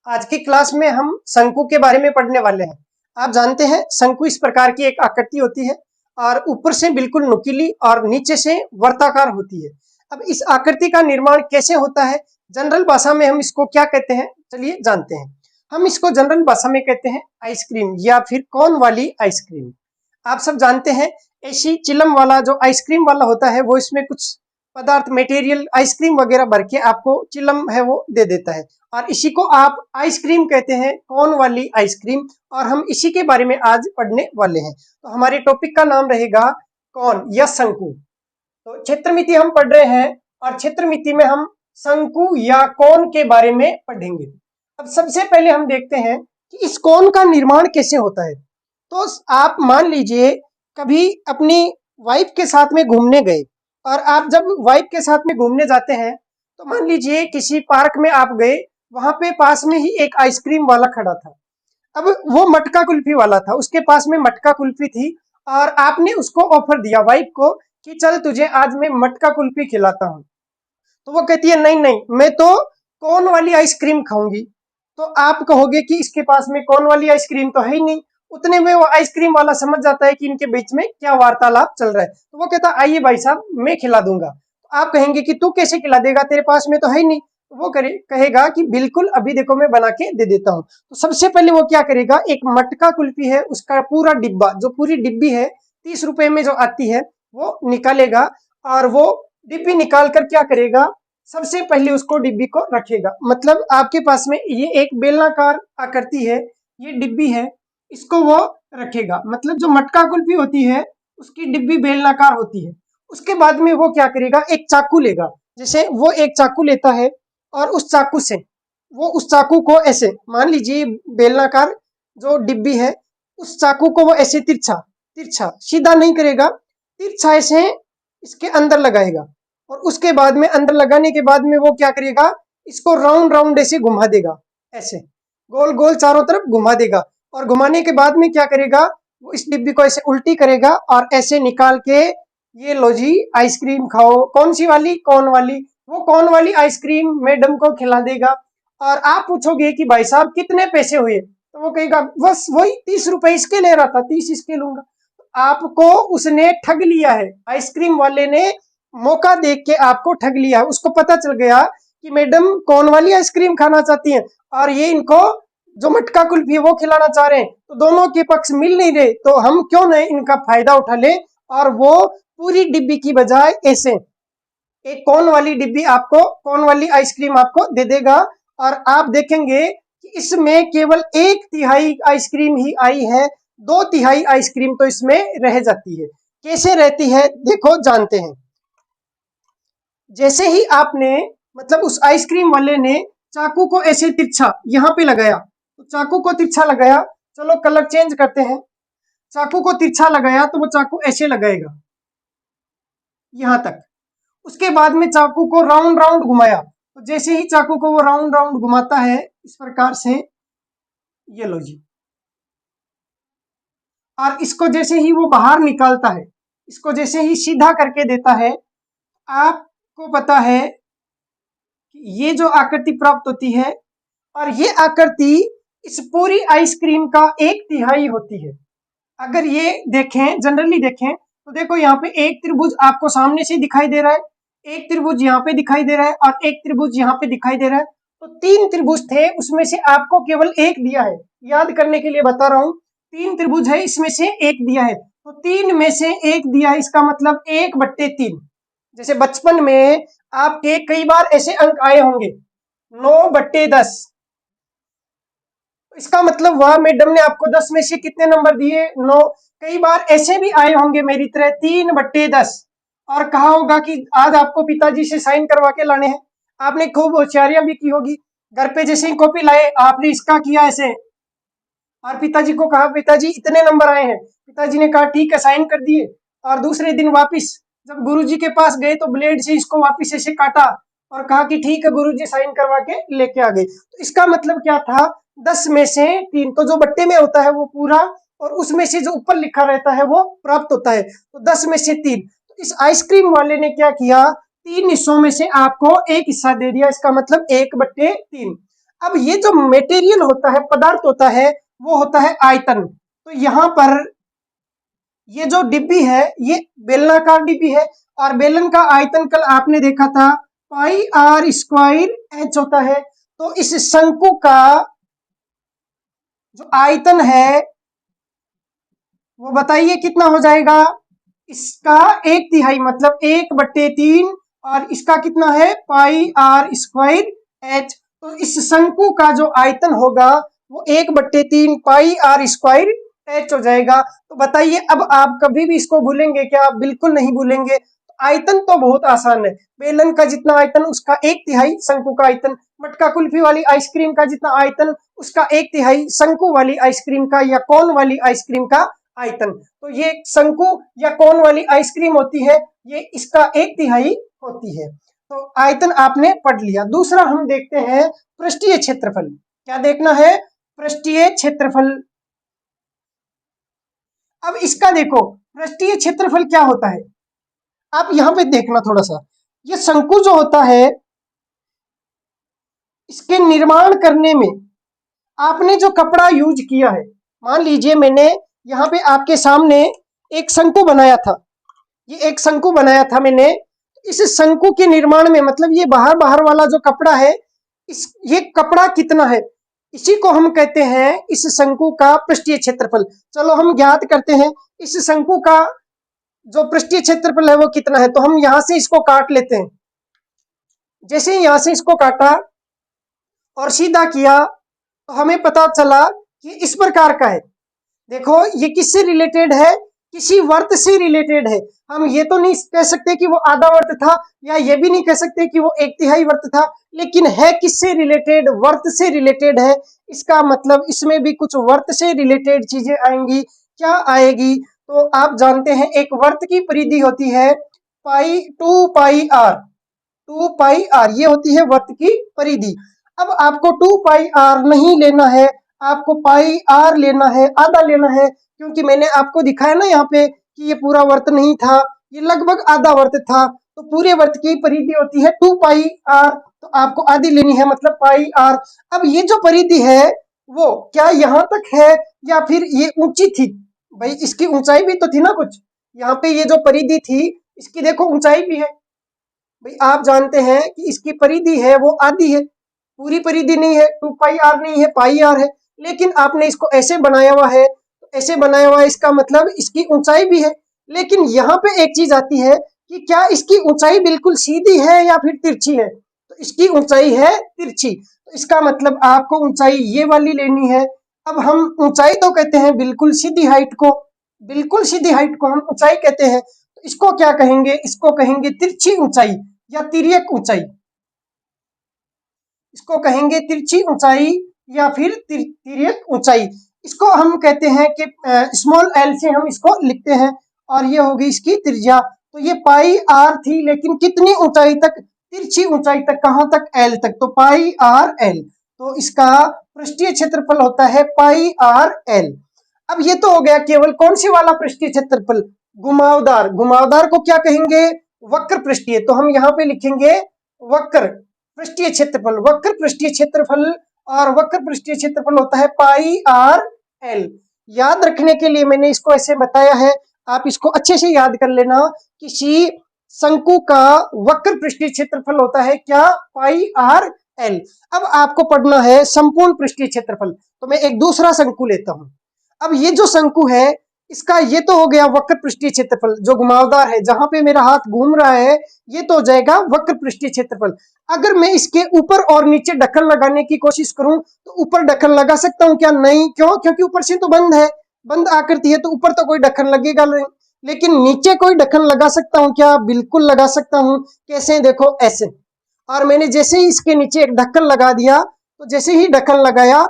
आज की क्लास में हम शंकु के बारे में पढ़ने वाले हैं। आप जानते हैं शंकु इस प्रकार की एक आकृति होती है और ऊपर से बिल्कुल नुकीली और नीचे से वर्ताकार होती है। अब इस आकृति का निर्माण कैसे होता है, जनरल भाषा में हम इसको क्या कहते हैं, चलिए जानते हैं। हम इसको जनरल भाषा में कहते हैं आइसक्रीम या फिर कोन वाली आइसक्रीम। आप सब जानते हैं ऐसी चिलम वाला जो आइसक्रीम वाला होता है वो इसमें कुछ पदार्थ मटेरियल आइसक्रीम वगैरह भर के आपको चिलम है वो दे देता है और इसी को आप आइसक्रीम कहते हैं, कोन वाली आइसक्रीम। और हम इसी के बारे में आज पढ़ने वाले हैं। तो हमारे टॉपिक का नाम रहेगा कोन या शंकु। तो क्षेत्रमिति हम पढ़ रहे हैं और क्षेत्रमिति में हम शंकु या कोन के बारे में पढ़ेंगे। अब सबसे पहले हम देखते हैं कि इस कोन का निर्माण कैसे होता है। तो आप मान लीजिए कभी अपनी वाइफ के साथ में घूमने गए और आप जब वाइफ के साथ में घूमने जाते हैं तो मान लीजिए किसी पार्क में आप गए, वहां पे पास में ही एक आइसक्रीम वाला खड़ा था। अब वो मटका कुल्फी वाला था, उसके पास में मटका कुल्फी थी और आपने उसको ऑफर दिया वाइफ को कि चल तुझे आज मैं मटका कुल्फी खिलाता हूँ। तो वो कहती है नहीं नहीं, मैं तो कोन वाली आइसक्रीम खाऊंगी। तो आप कहोगे कि इसके पास में कोन वाली आइसक्रीम तो है ही नहीं। उतने में वो आइसक्रीम वाला समझ जाता है कि इनके बीच में क्या वार्तालाप चल रहा है, तो वो कहता है आइए भाई साहब मैं खिला दूंगा। तो आप कहेंगे कि तू कैसे खिला देगा, तेरे पास में तो है ही नहीं। तो वो कहेगा कि बिल्कुल अभी देखो मैं बना के दे देता हूँ। तो सबसे पहले वो क्या करेगा, एक मटका कुल्फी है उसका पूरा डिब्बा, जो पूरी डिब्बी है 30 रुपए में जो आती है वो निकालेगा और वो डिब्बी निकाल कर क्या करेगा, सबसे पहले उसको डिब्बी को रखेगा। मतलब आपके पास में ये एक बेलनाकार आकृति है, ये डिब्बी है, इसको वो रखेगा। मतलब जो मटका कुल्फी होती है उसकी डिब्बी बेलनाकार होती है। उसके बाद में वो क्या करेगा, एक चाकू लेगा। जैसे वो एक चाकू लेता है और उस चाकू से वो उस चाकू को ऐसे मान लीजिए बेलनाकार जो डिब्बी है, उस चाकू को वो ऐसे तिरछा तिरछा सीधा नहीं करेगा, तिरछा ऐसे इसके अंदर लगाएगा। और उसके बाद में अंदर लगाने के बाद में वो क्या करेगा, इसको राउंड राउंड ऐसे घुमा देगा, ऐसे गोल गोल चारों तरफ घुमा देगा। और घुमाने के बाद में क्या करेगा, वो इस डिब्बी को ऐसे उल्टी करेगा और ऐसे निकाल के ये लो जी आइसक्रीम खाओ। कौन सी वाली, कोन वाली। वो कोन वाली आइसक्रीम मैडम को खिला देगा। और आप पूछोगे कि भाई साहब कितने पैसे हुए, तो वो कहेगा बस वही 30 रुपए इसके ले रहा था, 30 इसके लूंगा। आपको उसने ठग लिया है, आइसक्रीम वाले ने मौका देख के आपको ठग लिया। उसको पता चल गया कि मैडम कौन वाली आइसक्रीम खाना चाहती हैं और ये इनको जो मटका कुल्फी है वो खिलाना चाह रहे हैं। तो दोनों के पक्ष मिल नहीं रहे, तो हम क्यों नहीं इनका फायदा उठा ले और वो पूरी डिब्बी की बजाय ऐसे एक कोन वाली डिब्बी आपको, कोन वाली आइसक्रीम आपको दे देगा। और आप देखेंगे कि इसमें केवल 1/3 आइसक्रीम ही आई है, 2/3 आइसक्रीम तो इसमें रह जाती है। कैसे रहती है देखो जानते हैं। जैसे ही आपने मतलब उस आइसक्रीम वाले ने चाकू को ऐसे तिरछा यहाँ पे लगाया, तो चाकू को तिरछा लगाया, चलो कलर चेंज करते हैं। चाकू को तिरछा लगाया तो वो चाकू ऐसे लगाएगा यहाँ तक। उसके बाद में चाकू को राउंड राउंड घुमाया, तो जैसे ही चाकू को वो राउंड राउंड घुमाता है इस प्रकार से, ये लो जी। और इसको जैसे ही वो बाहर निकालता है, इसको जैसे ही सीधा करके देता है, आपको पता है कि ये जो आकृति प्राप्त होती है और ये आकृति इस पूरी आइसक्रीम का 1/3 होती है। अगर ये देखें, जनरली देखें तो देखो यहाँ पे एक त्रिभुज आपको सामने से दिखाई दे रहा है, एक त्रिभुज यहाँ पे दिखाई दे रहा है और एक त्रिभुज यहाँ पे दिखाई दे रहा है। तो 3 त्रिभुज थे, उसमें से आपको केवल एक दिया है। याद करने के लिए बता रहा हूँ, 3 त्रिभुज है, इसमें से एक दिया है। तो 3 में से एक दिया है, इसका मतलब 1/3। जैसे बचपन में आपके कई बार ऐसे अंक आए होंगे 9/10। इसका मतलब वह मैडम ने आपको 10 में से कितने नंबर दिए, 9। कई बार ऐसे भी आए होंगे मेरी तरह 3/10 और कहा होगा कि आज आपको पिताजी से साइन करवा के लाने हैं। आपने खूब होशियारियां भी की होगी, घर पे जैसे ही कॉपी लाए आपने इसका किया ऐसे और पिताजी को कहा पिताजी इतने नंबर आए हैं। पिताजी ने कहा ठीक है, साइन कर दिए। और दूसरे दिन वापिस जब गुरुजी के पास गए तो ब्लेड से इसको वापिस ऐसे काटा और कहा कि ठीक है गुरुजी, साइन करवा के लेके आ गए। तो इसका मतलब क्या था, 10 में से 3, तो जो बट्टे में होता है वो पूरा और उसमें से जो ऊपर लिखा रहता है वो प्राप्त होता है। तो 10 में से 3। तो इस आइसक्रीम वाले ने क्या किया, 3 हिस्सों में से आपको एक हिस्सा दे दिया, इसका मतलब 1/3। अब ये जो मटेरियल होता है, पदार्थ होता है, वो होता है आयतन। तो यहाँ पर ये जो डिब्बी है ये बेलनाकार डिब्बी है और बेलन का आयतन कल आपने देखा था पाई आर स्क्वायर एच होता है। तो इस शंकु का जो आयतन है वो बताइए कितना हो जाएगा। इसका 1/3 मतलब 1/3 और इसका कितना है पाई आर स्क्वायर एच। तो इस शंकु का जो आयतन होगा वो 1/3 पाई आर स्क्वायर एच हो जाएगा। तो बताइए अब आप कभी भी इसको भूलेंगे क्या? बिल्कुल नहीं भूलेंगे। आयतन तो बहुत आसान है, बेलन का जितना आयतन उसका 1/3 शंकु का आयतन, मटका कुल्फी वाली आइसक्रीम का जितना आयतन उसका 1/3 शंकु वाली आइसक्रीम का या कोन वाली आइसक्रीम का आयतन। तो ये शंकु या कोन वाली आइसक्रीम होती है, ये इसका 1/3 होती है। तो आयतन आपने पढ़ लिया। दूसरा हम देखते हैं पृष्ठीय क्षेत्रफल। क्या देखना है? पृष्ठीय क्षेत्रफल। अब इसका देखो पृष्ठीय क्षेत्रफल क्या होता है, आप यहां पे देखना थोड़ा सा। ये शंकु जो होता है इसके निर्माण करने में आपने जो कपड़ा यूज किया है, मान लीजिए मैंने यहाँ पे आपके सामने एक शंकु बनाया था, ये एक शंकु बनाया था मैंने। इस शंकु के निर्माण में मतलब ये बाहर बाहर वाला जो कपड़ा है, इस ये कपड़ा कितना है, इसी को हम कहते हैं इस शंकु का पृष्ठीय क्षेत्रफल। चलो हम ज्ञात करते हैं इस शंकु का जो पृष्ठीय क्षेत्रफल है वो कितना है। तो हम यहां से इसको काट लेते हैं। जैसे ही यहां से इसको काटा और सीधा किया तो हमें पता चला कि इस प्रकार का है। देखो ये किससे रिलेटेड है? किसी वर्त से रिलेटेड है। हम ये तो नहीं कह सकते कि वो आधा वर्त था, या ये भी नहीं कह सकते कि वो 1/3 वर्त था, लेकिन है किससे रिलेटेड? वर्त से रिलेटेड है। इसका मतलब इसमें भी कुछ वर्त से रिलेटेड चीजें आएंगी। क्या आएगी? तो आप जानते हैं एक वर्त की परिधि होती है पाई 2πr, ये होती है वर्त की परिधि। अब आपको 2πr नहीं लेना है, आपको पाई आर लेना है, आधा लेना है, क्योंकि मैंने आपको दिखाया ना यहाँ पे कि ये पूरा वर्त नहीं था, ये लगभग आधा वर्त था। तो पूरे वर्त की परिधि होती है 2πr, तो आपको आधी लेनी है मतलब पाई आर। अब ये जो परिधि है वो क्या यहाँ तक है या फिर ये ऊंची थी? भाई इसकी ऊंचाई भी तो थी ना कुछ। यहाँ पे ये जो परिधि थी इसकी देखो ऊंचाई भी है। भाई आप जानते हैं कि इसकी परिधि है वो आधी है, पूरी परिधि नहीं है, 2πr नहीं है, पाई आर है। लेकिन आपने इसको ऐसे बनाया हुआ है, ऐसे बनाया हुआ है, इसका मतलब इसकी ऊंचाई भी है। लेकिन यहाँ पे एक चीज आती है कि क्या इसकी ऊंचाई बिल्कुल सीधी है या फिर तिरछी है? तो इसकी ऊंचाई है तिरछी, तो इसका मतलब आपको ऊंचाई ये वाली लेनी है। अब हम ऊंचाई तो कहते हैं बिल्कुल सीधी हाइट को, बिल्कुल सीधी हाइट को हम ऊंचाई कहते हैं। तो इसको क्या कहेंगे? इसको कहेंगे तिरछी ऊंचाई या तिर्यक ऊंचाई। इसको कहेंगे तिरछी ऊंचाई या फिर तिर्यक ऊंचाई। इसको हम कहते हैं कि स्मॉल एल से हम इसको लिखते हैं और ये होगी इसकी त्रिज्या। तो ये पाई आर थी, लेकिन कितनी ऊंचाई तक? तिरछी ऊंचाई तक। कहां तक? एल तक। तो पाई आर एल, तो इसका पृष्ठीय क्षेत्रफल होता है पाई आर एल। अब ये तो हो गया केवल कौन सी वाला पृष्ठीय क्षेत्रफल? घुमावदार। घुमावदार को क्या कहेंगे? वक्र पृष्ठीय। तो हम यहाँ पे लिखेंगे वक्र पृष्ठीय क्षेत्रफल। वक्र पृष्ठीय क्षेत्रफल, और वक्र पृष्ठीय क्षेत्रफल होता है पाई आर एल। याद रखने के लिए मैंने इसको ऐसे बताया है, आप इसको अच्छे से याद कर लेना। किसी शंकु का वक्र पृष्ठीय क्षेत्रफल होता है क्या? पाई आर एल। अब आपको पढ़ना है संपूर्ण पृष्ठीय क्षेत्रफल। तो मैं एक दूसरा शंकु लेता हूं। अब ये जो शंकु है इसका ये तो हो गया वक्र पृष्ठीय क्षेत्रफल जो घुमावदार है, जहां पे मेरा हाथ घूम रहा है ये तो हो जाएगा वक्र पृष्ठीय क्षेत्रफल। अगर मैं इसके ऊपर और नीचे ढक्कन लगाने की कोशिश करूं तो ऊपर ढक्कन लगा सकता हूं क्या? नहीं। क्यों? क्योंकि ऊपर से तो बंद है, बंद आकृति है, तो ऊपर तो कोई ढक्कन लगेगा नहीं। लेकिन नीचे कोई ढक्कन लगा सकता हूं क्या? बिल्कुल लगा सकता हूं। कैसे? देखो ऐसे। और मैंने जैसे ही इसके नीचे एक ढक्कन लगा दिया, तो जैसे ही ढक्कन लगाया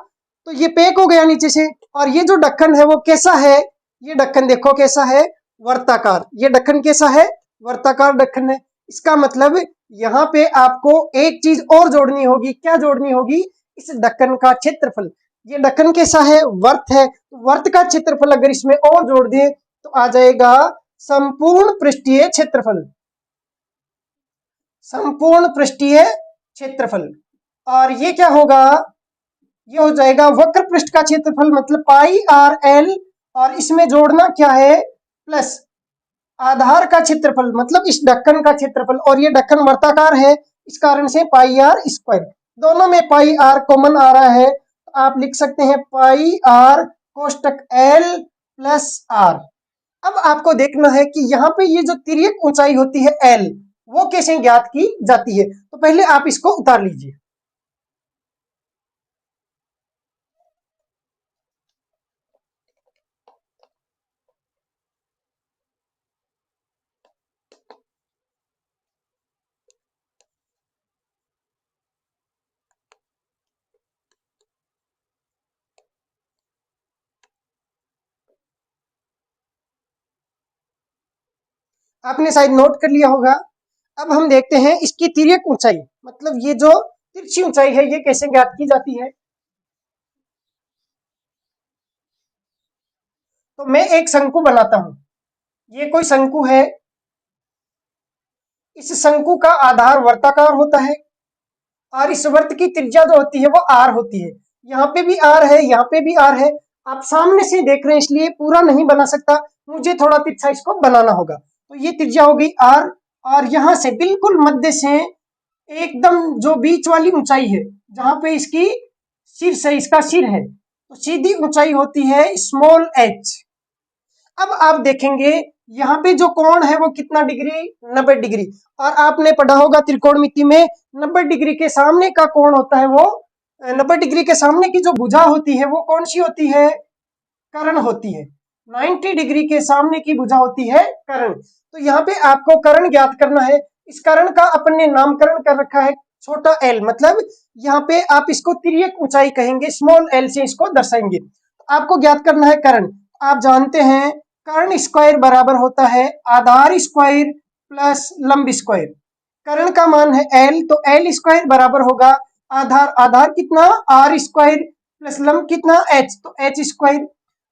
तो ये पैक हो गया नीचे से। और ये जो ढक्कन है वो कैसा है? ये ढक्कन देखो कैसा है? वर्ताकार। ये ढक्कन कैसा है? वर्ताकार ढक्कन है। इसका मतलब यहाँ पे आपको एक चीज और जोड़नी होगी। क्या जोड़नी होगी? इस ढक्कन का क्षेत्रफल। ये ढक्कन कैसा है? वर्त है। वर्त का क्षेत्रफल अगर इसमें और जोड़ दें तो आ जाएगा संपूर्ण पृष्ठीय क्षेत्रफल। संपूर्ण पृष्ठीय क्षेत्रफल। और ये क्या होगा? ये हो जाएगा वक्र पृष्ठ का क्षेत्रफल मतलब पाई आर एल, और इसमें जोड़ना क्या है प्लस आधार का क्षेत्रफल मतलब इस ढक्कन का क्षेत्रफल, और ये ढक्कन वर्ताकार है इस कारण से पाई आर स्क्वायर। दोनों में पाई आर कॉमन आ रहा है तो आप लिख सकते हैं पाई आर कोष्टक एल प्लस आर। अब आपको देखना है कि यहाँ पे ये जो तिर्यक ऊंचाई होती है एल, वो कैसे ज्ञात की जाती है। तो पहले आप इसको उतार लीजिए। आपने शायद नोट कर लिया होगा। अब हम देखते हैं इसकी तिर्यक ऊंचाई मतलब ये जो तिरछी ऊंचाई है ये कैसे ज्ञात की जाती है। तो मैं एक शंकु बनाता हूं, ये कोई शंकु है। इस शंकु का आधार वर्ताकार होता है और इस वर्त की त्रिज्या जो होती है वो आर होती है। यहाँ पे भी आर है, यहाँ पे भी आर है। आप सामने से देख रहे हैं इसलिए पूरा नहीं बना सकता, मुझे थोड़ा तिरछा इसको बनाना होगा। तो ये त्रिज्या हो गई आर, और यहाँ से बिल्कुल मध्य से एकदम जो बीच वाली ऊंचाई है जहां पे इसकी सिर से इसका सिर है, तो सीधी ऊंचाई होती है स्मॉल एच। अब आप देखेंगे यहाँ पे जो कोण है वो कितना डिग्री, 90 डिग्री। और आपने पढ़ा होगा त्रिकोणमिति में 90 डिग्री के सामने का कोण होता है वो 90 डिग्री के सामने की जो भुजा होती है वो कौन सी होती है, कर्ण होती है। 90 डिग्री के सामने की भुजा होती है कर्ण। तो यहाँ पे आपको कर्ण ज्ञात करना है। इस कर्ण का अपन ने नामकरण कर रखा है छोटा एल, मतलब यहाँ पे आप इसको तिर्यक ऊंचाई कहेंगे, स्मॉल एल से इसको दर्शाएंगे। आपको ज्ञात करना है कर्ण। आप जानते हैं कर्ण स्क्वायर बराबर होता है आधार स्क्वायर प्लस लंब स्क्वायर। कर्ण का मान है एल, तो एल स्क्वायर बराबर होगा आधार, आधार कितना आर स्क्वायर प्लस लंब कितना एच, तो एच स्क्वायर।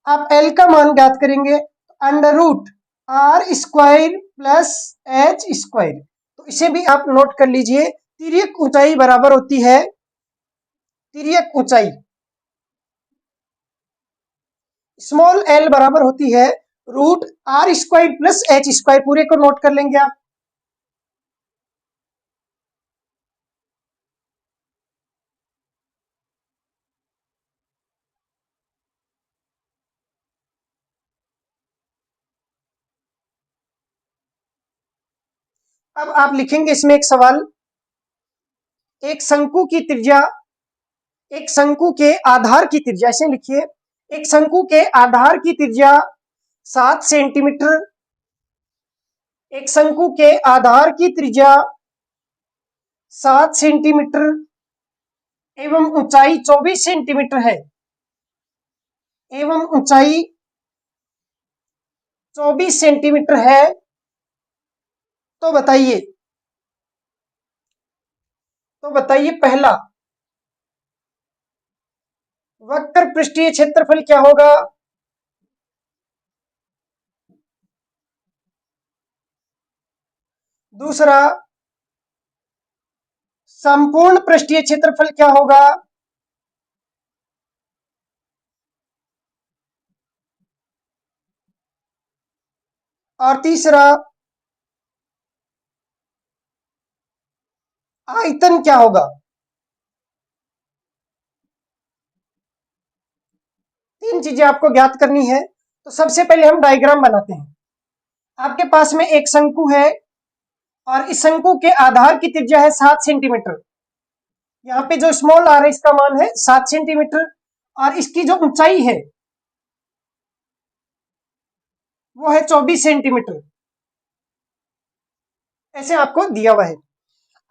आप एल का मान ज्ञात करेंगे under root r square plus h square. तो इसे भी आप नोट कर लीजिए। तिर्यक ऊंचाई बराबर होती है, तिर्यक ऊंचाई स्मॉल एल बराबर होती है root r square plus h square. पूरे को नोट कर लेंगे आप। अब आप लिखेंगे इसमें एक सवाल, एक शंकु की त्रिज्या, एक शंकु के आधार की त्रिज्या, ऐसे लिखिए एक शंकु के आधार की त्रिज्या 7 सेंटीमीटर, एक शंकु के आधार की त्रिज्या 7 सेंटीमीटर एवं ऊंचाई 24 सेंटीमीटर है, एवं ऊंचाई 24 सेंटीमीटर है। तो बताइए, तो बताइए पहला वक्र पृष्ठीय क्षेत्रफल क्या होगा, दूसरा संपूर्ण पृष्ठीय क्षेत्रफल क्या होगा, और तीसरा आयतन क्या होगा। तीन चीजें आपको ज्ञात करनी है। तो सबसे पहले हम डायग्राम बनाते हैं। आपके पास में एक शंकु है और इस शंकु के आधार की त्रिज्या है 7 सेंटीमीटर। यहाँ पे जो स्मॉल आर है इसका मान है 7 सेंटीमीटर, और इसकी जो ऊंचाई है वो है 24 सेंटीमीटर। ऐसे आपको दिया हुआ है।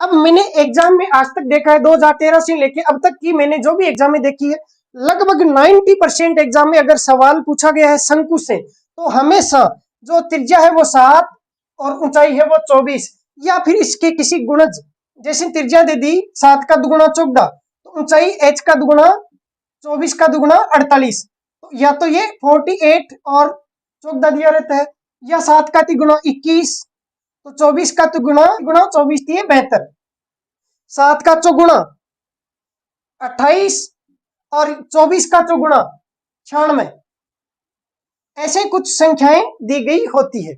अब मैंने एग्जाम में आज तक देखा है 2013 से लेके अब तक की मैंने जो भी एग्जाम में देखी है, लगभग 90% एग्जाम में अगर सवाल पूछा गया है शंकु से तो हमेशा जो त्रिज्या है वो 7 और ऊंचाई है वो 24, या फिर इसके किसी गुणज, जैसे त्रिज्या दे दी 7 का दुगुना 14, तो ऊंचाई h का दुगुना 24 का दुगुना 48, तो या तो ये 48 और 14 दिया रहता है, या 7 का तिगुना 21, तो 24 का तिगुना 24 दिए 72, 7 का चौगुना 28 और 24 का चौगुना 96, ऐसे कुछ संख्याएं दी गई होती है।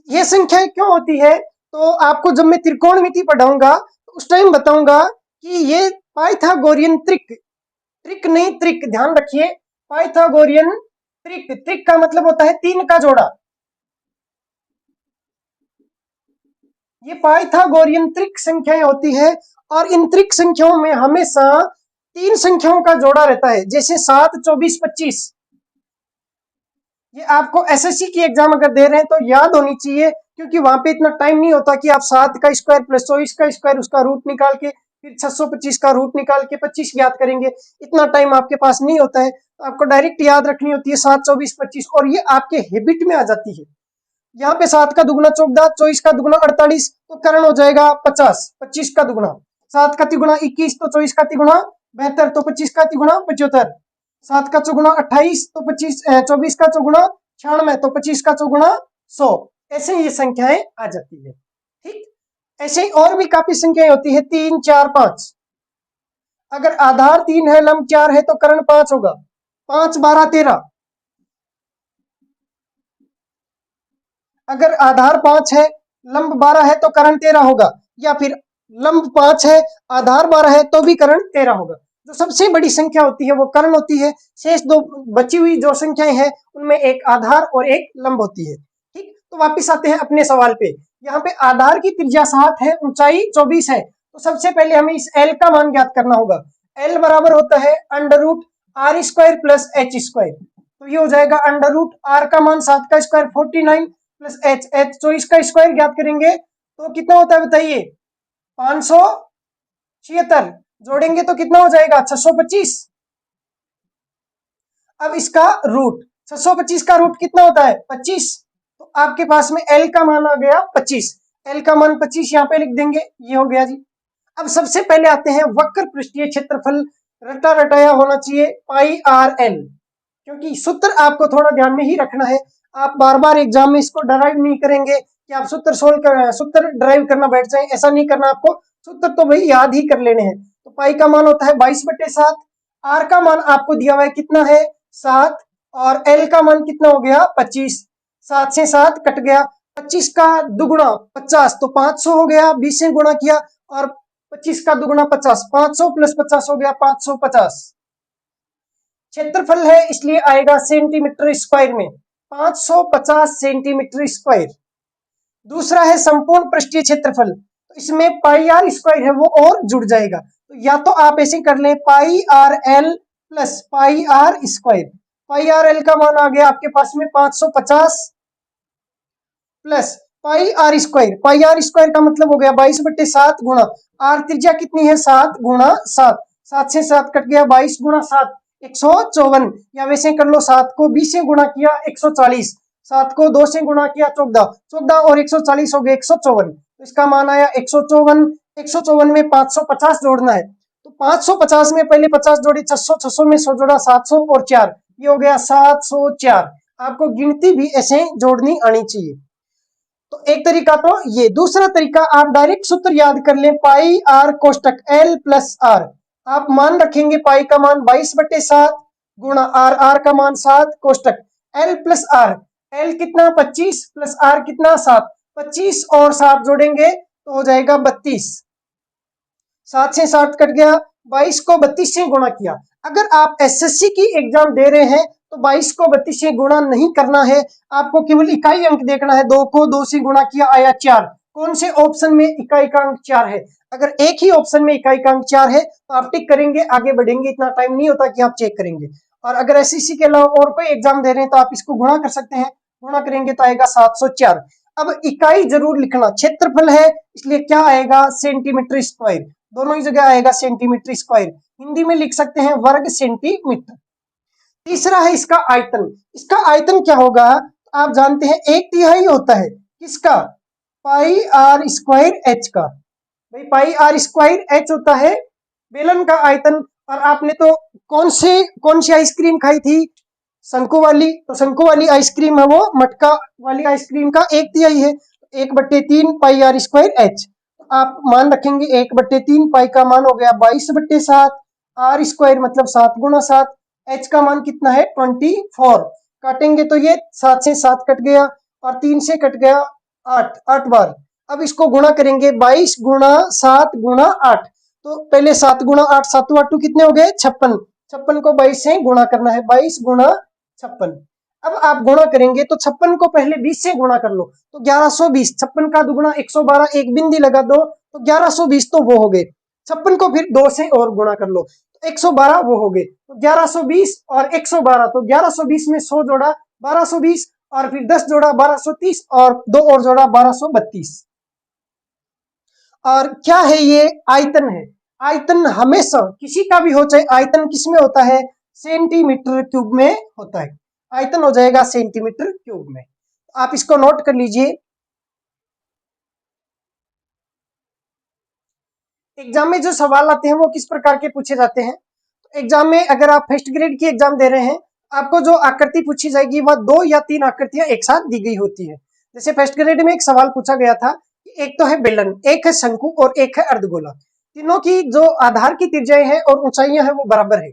ये संख्याएं क्यों होती है तो आपको जब मैं त्रिकोणमिति पढ़ाऊंगा तो उस टाइम बताऊंगा कि ये पाइथागोरियन त्रिक, त्रिक नहीं त्रिक, ध्यान रखिए, पाइथागोरियन त्रिक, त्रिक का मतलब होता है तीन का जोड़ा। ये पाइथागोरियन त्रिक संख्याएं होती है और इन त्रिक संख्याओं में हमेशा तीन संख्याओं का जोड़ा रहता है, जैसे 7, 24, 25। ये आपको एसएससी की एग्जाम अगर दे रहे हैं तो याद होनी चाहिए, क्योंकि वहां पे इतना टाइम नहीं होता कि आप 7 का स्क्वायर प्लस 24 का स्क्वायर उसका रूट निकाल के फिर 625 का रूट निकाल के 25 ज्ञात करेंगे। इतना टाइम आपके पास नहीं होता है, तो आपको डायरेक्ट याद रखनी होती है 7, 24, 25, और ये आपके हैबिट में आ जाती है। यहाँ पे 7 का दुगुना 14, 24 का दुगुना 48, तो करण हो जाएगा 50, 25 का दुगुना, 7 का तिगुना 21, तो 24 का तिगुना 72, तो 25 का तिगुना 75, 7 का चौगुना 28, तो 24 का चौगुना 96, तो 25 का चौगुना 100। ऐसे ये संख्याएं आ जाती है। ठीक, ऐसे ही और भी काफी संख्याएं होती है, 3, 4, 5। अगर आधार 3 है, लंब 4 है, तो करण 5 होगा, 5, 12, 13। अगर आधार 5 है, लंब 12 है, तो करण 13 होगा, या फिर लंब 5 है, आधार 12 है, तो भी करण 13 होगा। जो सबसे बड़ी संख्या होती है वो कर्ण होती है, शेष दो बची हुई जो संख्याएं हैं उनमें एक आधार और एक लंब होती है। ठीक, तो वापिस आते हैं अपने सवाल पे। यहाँ पे आधार की त्रिज्या 7 है, ऊंचाई 24 है, तो सबसे पहले हमें इस एल का मान ज्ञात करना होगा। एल बराबर होता है √r² प्लस h², तो ये हो जाएगा √r का मान 7 का स्क्वायर 49 प्लस h 24 का स्क्वायर ज्ञात करेंगे तो कितना होता है बताइए, 576, जोड़ेंगे तो कितना हो जाएगा 625। अब इसका रूट, 625 का रूट कितना होता है 25, तो आपके पास में L का मान आ गया 25, L का मान 25 यहाँ पे लिख देंगे, ये हो गया जी। अब सबसे पहले आते हैं वक्र पृष्ठीय क्षेत्रफल, रटा रटाया होना चाहिए पाई आर एल, क्योंकि सूत्र आपको थोड़ा ध्यान में ही रखना है। आप बार बार एग्जाम में इसको डराइव नहीं करेंगे कि आप सूत्र सोल्व कर सूत्र ड्राइव करना बैठ जाए, ऐसा नहीं करना आपको, सूत्र तो भाई याद ही कर लेने हैं। तो पाई का मान होता है 22/7, आर का मान आपको दिया हुआ है कितना है 7, और एल का मान कितना हो गया 25, 7 से 7 कट गया, 25 का दुगुना 50, तो 500 हो गया, 20 से गुणा किया, और 25 का दुगुना 50, 500 प्लस 50 हो गया 550। क्षेत्रफल है इसलिए आएगा सेंटीमीटर स्क्वायर में, 550 सेंटीमीटर स्क्वायर। दूसरा है संपूर्ण पृष्ठीय क्षेत्रफल, तो इसमें पाई आर स्क्वायर है वो और जुड़ जाएगा, तो या तो आप ऐसे कर लें pi R L plus pi R square. Pi R L का मान आ गया आपके पास में 550 plus pi R square, pi R square का मतलब हो गया 22/7 गुणा आर त्रिज्या कितनी है 7 गुणा 7, 7 से 7 कट गया, 22 गुणा 7 154, या वैसे कर लो 7 को 20 से गुणा किया 140, 7 को 2 से गुणा किया 14, 14 और 140 हो गए 154, तो इसका मान आया 154। 154 में 550 जोड़ना है, तो 550 में पहले 50 जोड़ी, 600, 600 में 100 जोड़ा 700 और 4, ये हो गया 704। आपको गिनती भी ऐसे जोड़नी आनी चाहिए। तो एक तरीका तो ये, दूसरा तरीका आप डायरेक्ट सूत्र याद कर लें, pi are कोष्टक L plus are. आप मान रखेंगे पाई का मान 22/7 गुणा आर, आर का मान 7 कोष्टक एल प्लस आर, एल कितना 25 प्लस आर कितना 7, 25 और 7 जोड़ेंगे तो हो जाएगा 32, 7 से 7 कट गया, 22 को 32 से गुणा किया। अगर आप एसएससी की एग्जाम दे रहे हैं तो 22 को 32 से गुणा नहीं करना है, आपको केवल इकाई अंक देखना है। 2 को 2 से गुणा किया आया 4, कौन से ऑप्शन में इकाई का अंक 4 है। अगर एक ही ऑप्शन में इकाई का अंक 4 है तो आप टिक करेंगे, आगे बढ़ेंगे, इतना टाइम नहीं होता कि आप चेक करेंगे। और अगर एसएससी के अलावा और कोई एग्जाम दे रहे हैं तो आप इसको गुणा कर सकते हैं, गुणा करेंगे तो आएगा 704। अब इकाई जरूर लिखना, क्षेत्रफल है इसलिए क्या आएगा सेंटीमीटर स्क्वायर, दोनों ही जगह आएगा सेंटीमीटर स्क्वायर, हिंदी में लिख सकते हैं वर्ग सेंटीमीटर। तीसरा है इसका आयतन, इसका आयतन क्या होगा आप जानते हैं, 1/3 होता है किसका, पाई आर स्क्वायर एच का। भाई पाई आर स्क्वायर एच होता है बेलन का आयतन। और आपने तो कौन सी आइसक्रीम खाई थी, शंकु वाली, तो शंकु वाली आइसक्रीम है वो मटका वाली आइसक्रीम का 1/3 है, 1/3 पाई आर स्क्वायर एच। आप मान रखेंगे 1/3, पाई का मान हो गया 22/7 आर स्क्वायर मतलब 7 गुणा 7, एच का मान कितना है 24, काटेंगे तो ये 7 से 7 कट गया और 3 से कट गया 8, 8 बार। अब इसको गुणा करेंगे 22 गुणा 7 गुणा 8, तो पहले 7 गुणा 8, 7 8 कितने हो गए 56, 56 को 22 से गुणा करना है, 22 गुणा 56। अब आप गुणा करेंगे तो 56 को पहले 20 से गुणा कर लो तो 1120, 56 का दुगुना 112, एक बिंदी लगा दो तो 1120 तो वो हो गए। 56 को फिर 2 से और गुणा कर लो तो 112 वो हो गए, तो 1120 और 112, तो 1120 में 100 जोड़ा 1220 और फिर 10 जोड़ा 1230 और 2 और जोड़ा 1232। और क्या है ये आयतन है। आयतन हमेशा किसी का भी हो, चाहे आयतन किस में होता है सेंटीमीटर क्यूब में होता है, आयतन हो जाएगा सेंटीमीटर क्यूब में। आप इसको नोट कर लीजिए। एग्जाम में जो सवाल आते हैं वो किस प्रकार के पूछे जाते हैं। तो एग्जाम में अगर आप फर्स्ट ग्रेड की एग्जाम दे रहे हैं, आपको जो आकृति पूछी जाएगी वह 2 या 3 आकृतियां एक साथ दी गई होती है। जैसे फर्स्ट ग्रेड में एक सवाल पूछा गया था कि एक तो है बेलन, एक है शंकु और एक है अर्धगोला, तीनों की जो आधार की त्रिज्याएं हैं और ऊंचाइयां हैं वो बराबर है,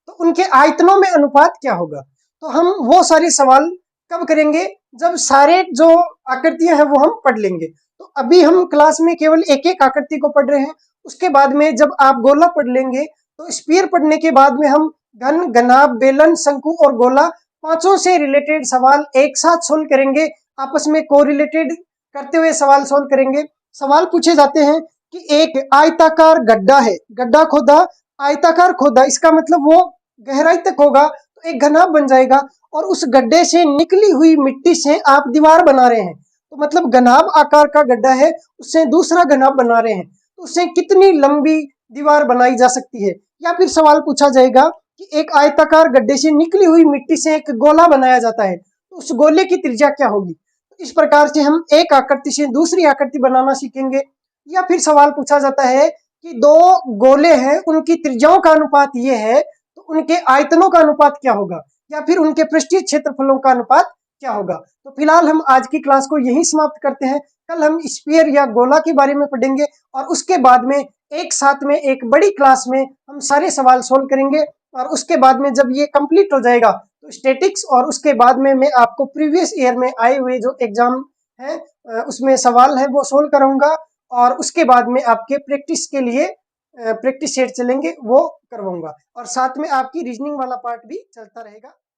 तो उनके आयतनों में अनुपात क्या होगा। तो हम वो सारे सवाल कब करेंगे, जब सारे जो आकृतियां हैं वो हम पढ़ लेंगे। तो अभी हम क्लास में केवल एक एक आकृति को पढ़ रहे हैं, उसके बाद में जब आप गोला पढ़ लेंगे तो स्फीयर पढ़ने के बाद में हम घन, घनाभ, बेलन, शंकु और गोला पांचों से रिलेटेड सवाल एक साथ सोल्व करेंगे, आपस में कोरिलेटेड करते हुए सवाल सोल्व करेंगे। सवाल पूछे जाते हैं कि एक आयताकार गड्ढा है, गड्ढा खोदा, आयताकार खोदा, इसका मतलब वो गहराई तक होगा तो एक घनाभ बन जाएगा, और उस गड्ढे से निकली हुई मिट्टी से आप दीवार बना रहे हैं, तो मतलब घनाभ आकार का गड्ढा है उससे दूसरा घनाभ बना रहे हैं, तो उससे कितनी लंबी दीवार बनाई जा सकती है। या फिर सवाल पूछा जाएगा कि एक आयताकार गड्ढे से निकली हुई मिट्टी से एक गोला बनाया जाता है, तो उस गोले की त्रिज्या क्या होगी। तो इस प्रकार से हम एक आकृति से दूसरी आकृति बनाना सीखेंगे। या फिर सवाल पूछा जाता है कि दो गोले हैं, उनकी त्रिज्याओं का अनुपात ये है, तो उनके आयतनों का अनुपात क्या होगा, या फिर उनके पृष्ठीय क्षेत्रफलों का अनुपात क्या होगा। तो फिलहाल हम आज की क्लास को यहीं समाप्त करते हैं। कल हम स्फीयर या गोला के बारे में पढ़ेंगे और उसके बाद में एक साथ में एक बड़ी क्लास में हम सारे सवाल सोल्व करेंगे, और उसके बाद में जब ये कंप्लीट हो जाएगा तो स्टैटिक्स, और उसके बाद में मैं आपको प्रीवियस ईयर में आए हुए जो एग्जाम है उसमें सवाल है वो सोल्व कराऊंगा, और उसके बाद में आपके प्रैक्टिस के लिए प्रैक्टिस सेट चलेंगे वो करवाऊंगा, और साथ में आपकी रीजनिंग वाला पार्ट भी चलता रहेगा।